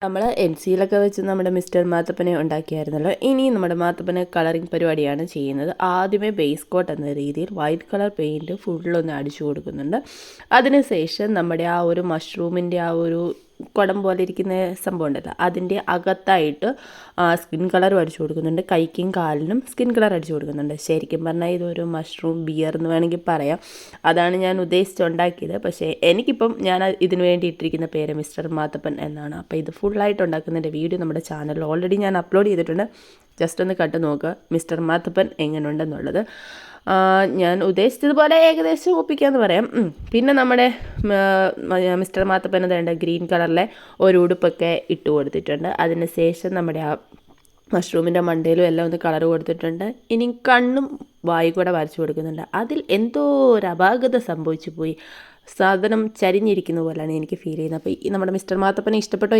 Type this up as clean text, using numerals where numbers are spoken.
നമ്മൾ എൻ സിയിലൊക്കെ വെച്ച് നമ്മുടെ മിസ്റ്റർ മാത്തപ്പനെ ഉണ്ടാക്കിയായിരുന്നല്ലോ. ഇനി നമ്മുടെ മാത്തപ്പന് കളറിങ് പരിപാടിയാണ് ചെയ്യുന്നത്. ആദ്യമേ ബേസ് കോട്ട് എന്ന രീതിയിൽ വൈറ്റ് കളർ പെയിൻറ്റ് ഫുള്ളൊന്ന് അടിച്ചു കൊടുക്കുന്നുണ്ട്. അതിനുശേഷം നമ്മുടെ ആ ഒരു മഷ്റൂമിൻ്റെ ആ ഒരു കുടം പോലെ ഇരിക്കുന്ന സംഭവം ഉണ്ടല്ലോ, അതിൻ്റെ അകത്തായിട്ട് സ്കിൻ കളർ അടിച്ചു കൊടുക്കുന്നുണ്ട്. കൈക്കും കാലിനും സ്കിൻ കളർ അടിച്ചു കൊടുക്കുന്നുണ്ട്. ശരിക്കും പറഞ്ഞാൽ ഇതൊരു മഷ്റൂം ബിയർ എന്ന് വേണമെങ്കിൽ പറയാം. അതാണ് ഞാൻ ഉദ്ദേശിച്ചുണ്ടാക്കിയത്. പക്ഷേ എനിക്കിപ്പം ഞാൻ ഇതിനു വേണ്ടി ഇട്ടിരിക്കുന്ന പേര് മിസ്റ്റർ മാത്തപ്പൻ എന്നാണ്. അപ്പോൾ ഇത് ഫുള്ളായിട്ട് ഉണ്ടാക്കുന്നതിൻ്റെ വീഡിയോ നമ്മുടെ ചാനലിൽ ഓൾറെഡി ഞാൻ അപ്ലോഡ് ചെയ്തിട്ടുണ്ട്. ജസ്റ്റ് ഒന്ന് കണ്ടു നോക്കുക മിസ്റ്റർ മാത്തപ്പൻ എങ്ങനെയുണ്ടെന്നുള്ളത്. ഞാൻ ഉദ്ദേശിച്ചതുപോലെ ഏകദേശം ഒപ്പിക്കാമെന്ന് പറയാം. പിന്നെ നമ്മുടെ മിസ്റ്റർ മാത്തപ്പൻ വേണ്ട ഗ്രീൻ കളറിലെ ഒരു ഉടുപ്പൊക്കെ ഇട്ട് കൊടുത്തിട്ടുണ്ട്. അതിന് ശേഷം നമ്മുടെ ആ മഷ്റൂമിൻ്റെ മണ്ടയിലും എല്ലാം ഒന്ന് കളർ കൊടുത്തിട്ടുണ്ട്. ഇനി കണ്ണും വായും കൂടെ വരച്ചു കൊടുക്കുന്നുണ്ട്. അതിൽ എന്തോ ഒരു അപാകത സംഭവിച്ചു പോയി. സാധനം ചരിഞ്ഞിരിക്കുന്ന പോലെയാണ് എനിക്ക് ഫീൽ ചെയ്യുന്നത്. അപ്പോൾ ഈ നമ്മുടെ മിസ്റ്റർ മാത്തപ്പനെ ഇഷ്ടപ്പെട്ടോ?